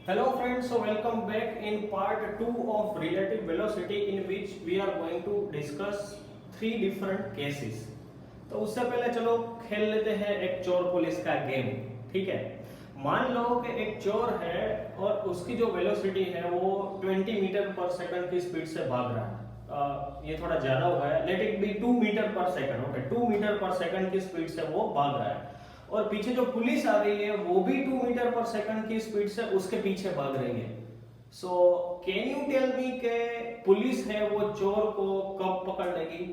Hello friends, so welcome back in part 2 of relative velocity in which we are going to discuss three different cases. तो उससे पहले चलो खेल लेते हैं एक चोर पुलिस का गेम। ठीक है, मान लो कि एक चोर है और उसकी जो वेलोसिटी है वो 20 मीटर पर सेकंड की स्पीड से भाग रहा है। ये थोड़ा ज्यादा हुआ है, लेट इट बी 2 मीटर पर सेकंड। ओके, 2 मीटर पर सेकंड की स्पीड से वो भाग रहा है और पीछे जो पुलिस आ रही है वो भी 2 मीटर पर सेकंड की स्पीड से उसके पीछे भाग रही है। So can you tell me के पुलिस है वो चोर को कब पकड़ लेगी?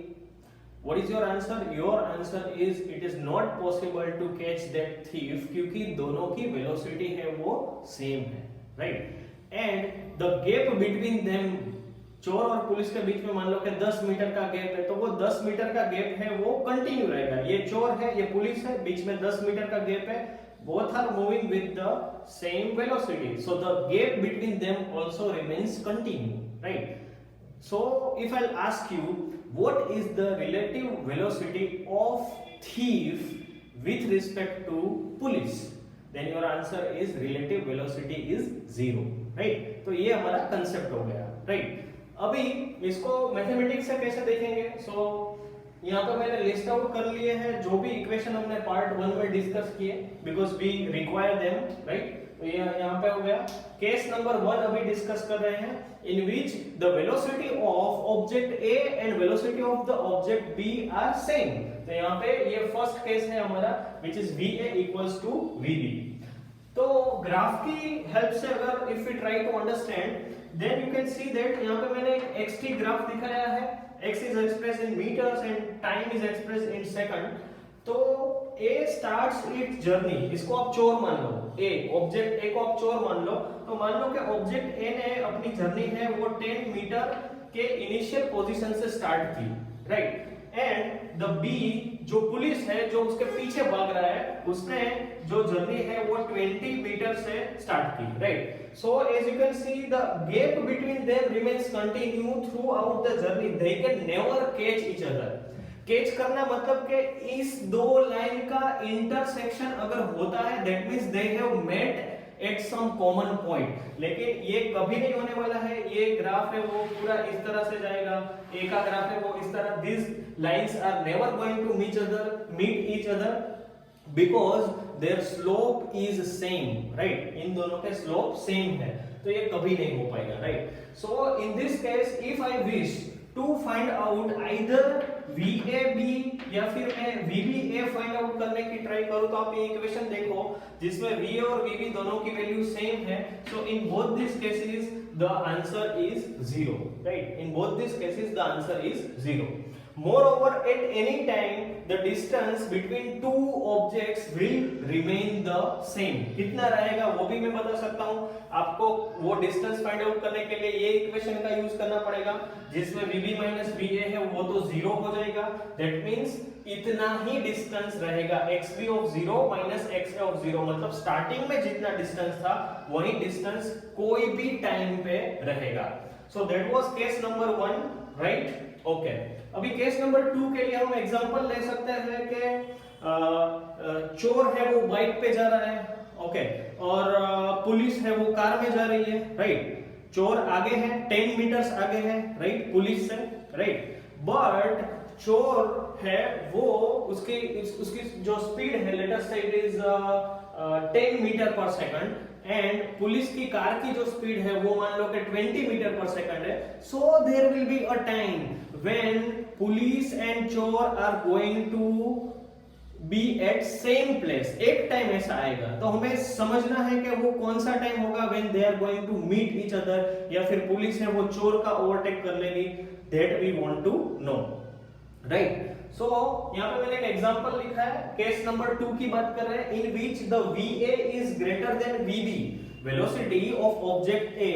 What is your answer? Your answer is it is not possible to catch that thief क्योंकि दोनों की वेलोसिटी है वो सेम है, right? And the gap between them, चोर और पुलिस के बीच में मान लो कि 10 मीटर का गैप है, तो वो 10 मीटर का गैप है वो कंटिन्यू रहेगा। ये चोर है, ये पुलिस है, बीच में 10 मीटर का गैप है, both are moving with the same velocity, so the gap between them also remains continue, right? So if I'll ask you what is the relative velocity of thief with respect to police, then your answer is relative velocity is 0, right? तो ये हमारा concept हो गया, right? अभी इसको mathematics से कैसे देखेंगे? सो यहाँ पे मैंने लिस्ट आउट कर लिए हैं जो भी इक्वेशन हमने पार्ट 1 में डिस्कस किए, because we require them, right? तो ये यहाँ पे हो गया। केस नंबर 1 अभी डिस्कस कर रहे हैं, in which the velocity of object A and velocity of the object B are same. तो यहाँ पे ये फर्स्ट केस है हमारा, which is va equals to vb। तो ग्राफ की हेल्प से अगर if we try to understand, then you can see that यहाँ पे मैंने एक xt ग्राफ दिखाया है, x is expressed in meters and time is expressed in second। तो a starts its journey, इसको आप चोर मान लो, a ऑब्जेक्ट a को आप चोर मान लो, तो मान लो कि ऑब्जेक्ट a ने अपनी जर्नी है वो 10 मीटर के इनिशियल पोजीशन से स्टार्ट की, राइट? एंड द b जो पुलिस है जो उसके पीछे भाग रहा है, उसने जो जर्नी है वो 20 मीटर से स्टार्ट की, right? So as you can see, the gap between them remains continue throughout the journey. They can never catch each other. Catch करना मतलब कि इस दो लाइन का इंटरसेक्शन अगर होता है, that means they have met at some common point। लेकिन ये कभी नहीं होने वाला है। ये ग्राफ है वो पूरा इस तरह से जाएगा, एक का ग्राफ है वो इस तरह। These lines are never going to meet each other because their slope is same, right? इन दोनों के slope same है, तो ये कभी नहीं हो पाएगा, right? So in this case, if I wish to find out either VAB या फिर मैं VBA फाइंड आउट करने की ट्राई करूं, तो आप ये इक्वेशन देखो जिसमें VA और VB दोनों की वैल्यू सेम है। So in both these cases the answer is 0, right? In both these cases the answer is 0। Moreover, at any time the distance between two objects will remain the same। कितना रहेगा वो भी मैं बता सकता हूँ आपको। वो डिस्टेंस फाइंड आउट करने के लिए ये इक्वेशन का यूज करना पड़ेगा, जिसमें VB माइनस VA है वो तो 0 हो जाएगा। दैट मींस इतना ही डिस्टेंस रहेगा, XB of 0 minus XA of 0, मतलब स्टार्टिंग में जितना डिस्टेंस था वही डिस्टेंस कोई भी टाइम पे रहेगा। So that was case number 1, right? Okay, अभी केस नंबर 2 के लिए हम एग्जांपल ले सकते हैं कि चोर है वो बाइक पे जा रहा है, ओके, और पुलिस है वो कार में जा रही है, राइट? चोर आगे है, 10 मीटर्स आगे है, राइट, पुलिस से, राइट? बट चोर है वो उसकी जो स्पीड है, लेट अस से इट इज 10 मीटर पर सेकंड, एंड पुलिस की कार की जो स्पीड है वो मान लो कि 20 मीटर पर सेकंड है। So there will be a time when police and चोर are going to be at same place. एक टाइम ऐसा आएगा, तो हमें समझना है कि वो कौन सा टाइम होगा when they are going to meet each other, या फिर पुलिस है वो चोर का ओवरटेक कर लेगी। That we want to know, right? So यहाँ पे मैंने एक एग्जांपल लिखा है, केस नंबर 2 की बात कर रहे हैं, in which the VA is greater than VB, velocity of object A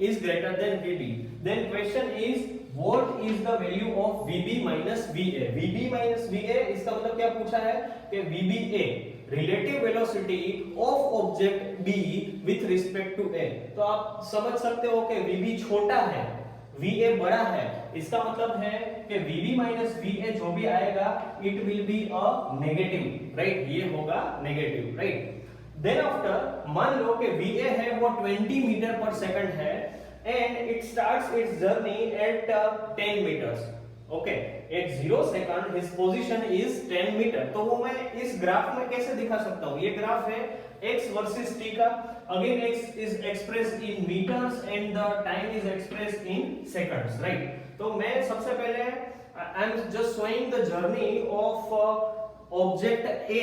is greater than VB। Then question is what is the value of VB minus VA। VB minus VA इसका मतलब क्या पूछा है कि VBA relative velocity of object B with respect to A। तो आप समझ सकते हो कि VB छोटा है, VA बड़ा है, इसका मतलब है कि VB माइनस VA जो भी आएगा it will be a negative, right? ये होगा नेगेटिव, राइट? देन आफ्टर मान लो कि VA है वो 20 मीटर पर सेकंड है and it starts its journey at 10 metres. Okay, at 0 second his position is 10 metre. तो वो मैं इस ग्राफ में कैसे दिखा सकता हूँ? ये ग्राफ है x वर्सेस t का। Again x is expressed in metres and the time is expressed in seconds, right? तो मैं सबसे पहले I am just showing the journey of object A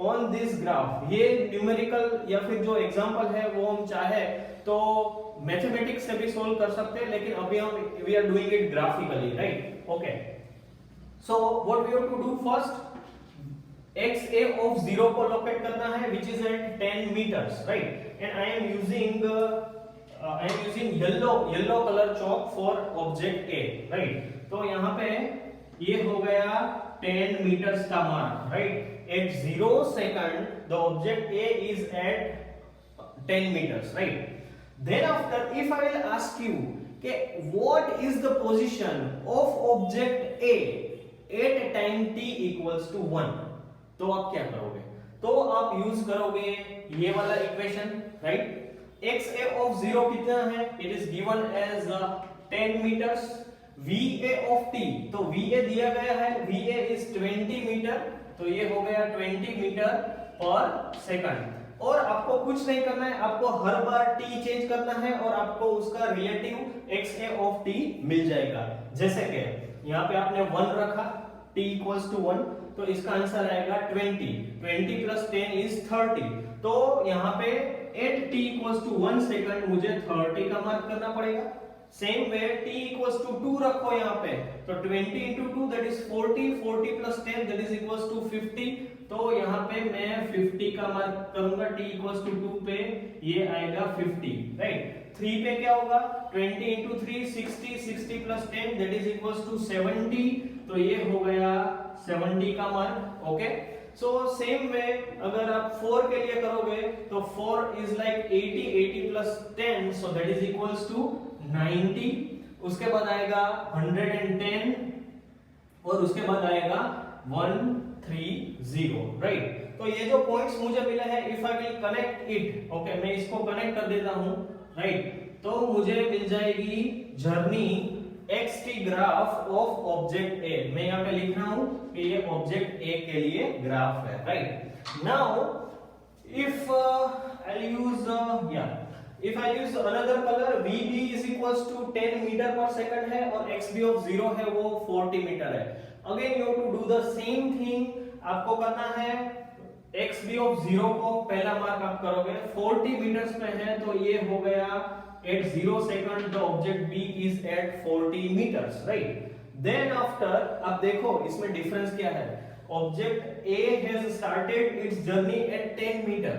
on this graph. ये न्यूमेरिकल या फिर जो एग्जांपल है वो हम चाहे तो मैथमेटिक्स से भी सोल्व कर सकते हैं, लेकिन अभी हम we are doing it graphically, right? Okay, so what we have to do first, XA of 0 को लोकेट करना है which is at 10 meters, right? And I am using yellow color chalk for object A, right? तो यहाँ पे ये हो गया 10 meters का mark, right? At 0 second the object A is at 10 meters, right? Then after if I will ask you कि what is the position of object A at time t equals to 1, तो आप क्या करोगे? तो आप use करोगे ये वाला इक्वेशन, राइट? XA ऑफ 0 कितना है? It is given as 10 metres. VA of t, तो VA दिया गया है, VA इज 20 मीटर, तो ये हो गया 20 मीटर पर सेकंड। और आपको कुछ नहीं करना है, आपको हर बार t चेंज करना है और आपको उसका रिलेटिव XA ऑफ t मिल जाएगा। जैसे कि यहाँ पे आपने 1 रखा, t equals to 1, तो इसका आंसर आएगा 20 प्लस 10 इज 30। तो यहाँ पे at t equals to 1 second मुझे 30 का मार्क करना पड़ेगा। Same way t equals to 2 रखो यहाँ पे, तो 20 into 2 that is 40 plus 10 that is equals to 50। तो यहाँ पे मैं 50 का मार्क करूंगा, t equals to 2 पे ये आएगा 50, राइट? 3 पे क्या होगा? 20 into 3 60 plus 10 that is equals to 70, तो ये हो गया 70 का mark. Okay, so same way अगर आप 4 के लिए करोगे तो 4 is like 80 plus 10 so that is equals to 90। उसके बाद आएगा 110 और उसके बाद आएगा 130, राइट? तो ये जो पॉइंट्स मुझे मिला है, if I will connect it, okay, मैं इसको कनेक्ट कर देता हूं, राइट? तो मुझे मिल जाएगी journey xt graph of object A. मैं यहाँ पे लिख रहा हूं कि ये ऑब्जेक्ट ए के लिए ग्राफ है, right? Now if I use another colour, vb is equals to 10 metre पर सेकंड है और xb ऑफ 0 है वो 40 मीटर है। Again you have to do the same thing, आपको करना है xb ऑफ 0 को पहला मार्क आप करोगे, 40 मीटर्स पे है, तो ये हो गया at 0 second the object B is at 40 meters, right? Then after, अब देखो इसमें डिफरेंस क्या है? Object A has started its journey at 10 meter,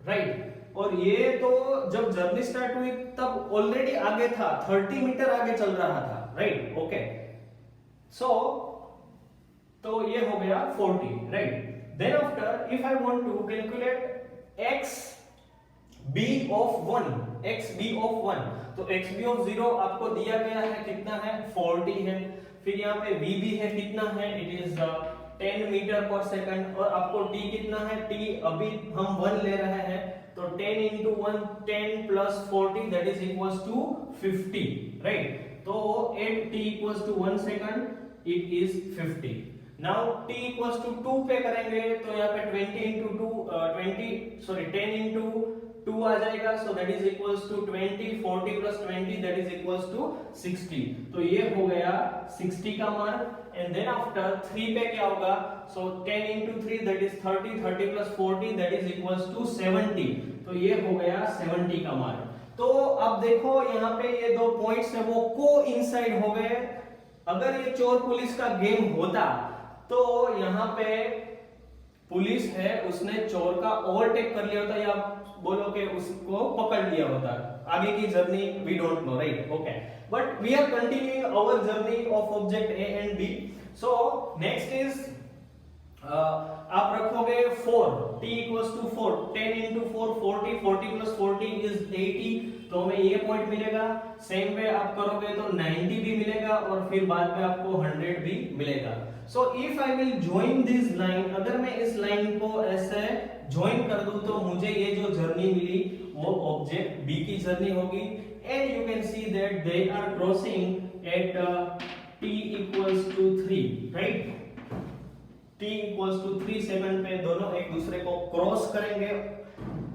right? और ये तो जब जर्नी स्टार्ट हुई तब ऑलरेडी आगे था, 30 मीटर आगे चल रहा था, राइट? ओके, सो तो ये हो गया 40, right? Then after if I want to calculate x b of 1, xb of 1, तो xb ऑफ 0 आपको दिया गया है, कितना है? 40 है। फिर यहाँ पे vb है, कितना है? इट इज 10 मीटर पर सेकंड। और आपको t कितना है? t अभी हम 1 ले रहे हैं, तो 10 into 1 10 plus 40 that is equals to 50, right? तो at t equals to 1 second it is 50। Now t equals to 2 पे करेंगे तो यहाँ पे 10 into 2 आ जाएगा, so that is equals to 20, 40 plus 20 that is equals to 60। तो ये हो गया 60 का मार्क। and then after 3 पे क्या होगा? so 10 into 3 that is 30, 30 plus 40 that is equals to 70। तो ये हो गया 70 का मार्क। तो अब देखो यहाँ पे ये दो पॉइंट्स है वो कोइंसाइड हो गए। अगर ये चोर पुलिस का गेम होता तो यहाँ पे पुलिस है उसने चोर का ओवरटेक कर लिया होता या बोलो कि उसको पकड़ लिया होता। आगे की journey we don't know, right? Okay, but we are continuing our journey of object A and B. So next is आप रखोगे 4, t equals to 4, 10 into 4 40, 40 plus 40 is 80, तो हमें ये पॉइंट मिलेगा। सेम वे आप करोगे तो 90 भी मिलेगा और फिर बाद में आपको 100 भी मिलेगा। So if I will join this line, अगर मैं इस लाइन को ऐसे ज्वाइन कर दूं तो मुझे ये जो जर्नी मिली वो ऑब्जेक्ट बी की जर्नी होगी। And you can see that they are crossing at t equals to 3, right. t equals to 3 second पे दोनों एक दूसरे को क्रॉस करेंगे।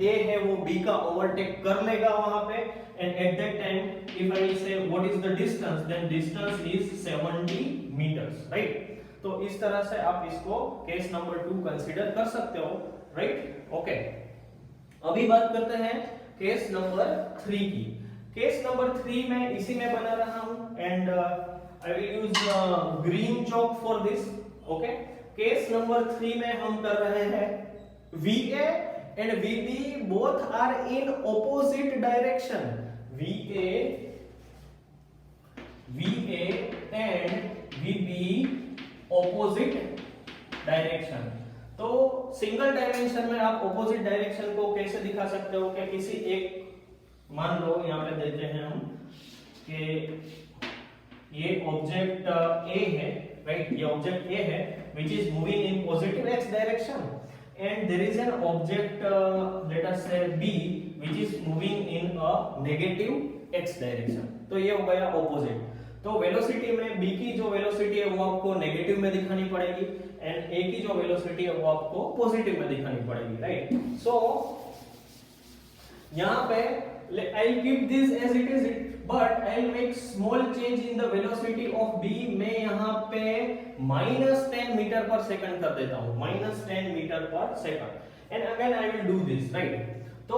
a है वो b का ओवरटेक कर लेगा वहां पे, and at that time if I say what is the distance, then distance is 70 meters, right. तो इस तरह से आप इसको केस नंबर 2 कंसीडर कर सकते हो, राइट। ओके, अभी बात करते हैं केस नंबर 3 की। केस नंबर 3 में इसी में बना रहा हूं and I will use green chalk for this. Okay, case number 3 में हम कर रहे हैं VA and VB both are in opposite direction. VA and VB opposite direction. तो सिंगल डायमेंशन में आप ऑपोजिट डायरेक्शन को कैसे दिखा सकते हो कि किसी एक, मान लो यहाँ पे देते हैं हम कि ये ऑब्जेक्ट A है, राइट, ये ऑब्जेक्ट A है which is moving in positive x direction and there is an object let us say B which is moving in a negative x direction. तो ये हो गया ऑपोजिट। तो वेलोसिटी में B की जो वेलोसिटी है वो आपको नेगेटिव में दिखानी पड़ेगी एंड A की जो वेलोसिटी है वो आपको पॉजिटिव में दिखानी पड़ेगी, राइट। सो यहाँ पे I'll keep this as it is, but I'll make small change in the velocity of B. मैं यहाँ पे -10 मीटर पर सेकंड कर देता हूँ, -10 मीटर पर second, and again I will do this, right. तो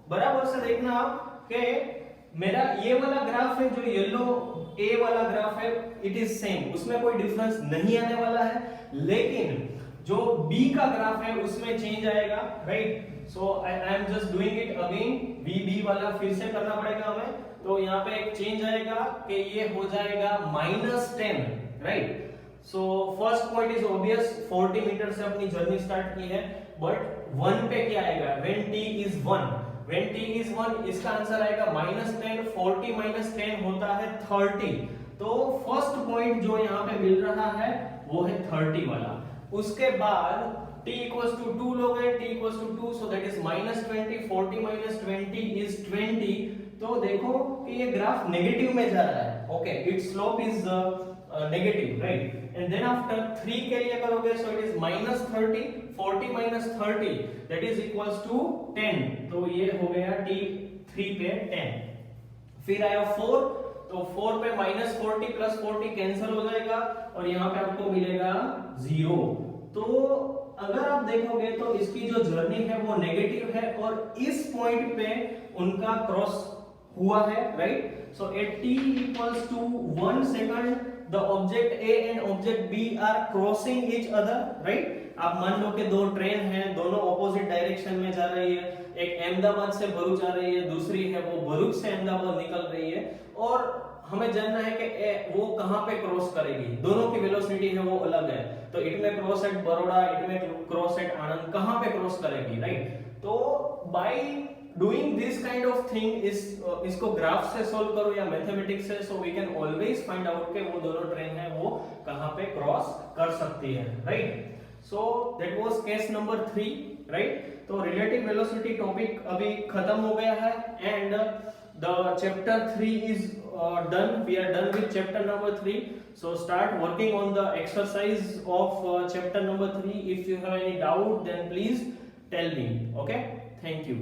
बराबर से देखना आप कि मेरा ये वाला ग्राफ है जो येलो A वाला ग्राफ है, इट इज सेम, उसमें कोई डिफरेंस नहीं आने वाला है, लेकिन जो B का ग्राफ है उसमें चेंज आएगा, right. So I am just doing it again, VB वाला फिर से करना पड़ेगा हमें। तो यहाँ पे एक चेंज आएगा कि ये हो जाएगा -10, right. So first point is obvious, 40 metre से अपनी जर्नी स्टार्ट की है, बट 1 पे क्या आएगा, when t is 1, when t is 1 इसका आंसर आएगा -10, 40 - 10 होता है 30। तो फर्स्ट पॉइंट जो यहाँ पे मिल रहा है वो है 30 वाला। उसके बाद t equals to 2 लोगे, t equals to 2, so that is -20, 40 - 20 is 20। तो देखो कि ये ग्राफ नेगेटिव में जा रहा है, okay, its slope is negative, right. And then after 3 के लिए करोगे, so it is -30, 40 - 30 that is equals to 10। तो ये हो गया t 3 पे 10। फिर आया 4, तो 4 पे -40 + 40 कैंसिल हो जाएगा और यहाँ पे आपको मिलेगा 0। तो अगर आप देखोगे तो इसकी जो जर्नी है वो नेगेटिव है और इस पॉइंट पे उनका क्रॉस हुआ है, right. So at t equals to 1 second the object A and object B are crossing each other, right. आप मान लो कि दो ट्रेन हैं, दोनों ऑपोजिट डायरेक्शन में जा रही है, एक अहमदाबाद से भरूच आ रही है, दूसरी है वो भरूच से अहमदाबाद निकल रही है, और हमें जानना है कि वो कहां पे क्रॉस करेगी, दोनों की वेलोसिटी है वो अलग है। तो it may cross at Baroda, it may cross at Anand, कहां पे क्रॉस करेगी, राइट। तो by doing this kind of thing, इसको ग्राफ से सॉल्व करो या मैथमेटिक्स से, so we can always find out कि वो दोनों ट्रेन है वो कहां पे क्रॉस कर सकती है, right. So that was case number 3, right. तो रिलेटिव वेलोसिटी टॉपिक अभी खत्म हो गया है and the chapter 3 is done. We are done with chapter number 3. So start working on the exercise of chapter number 3. If you have any doubt, then please tell me. Okay, thank you.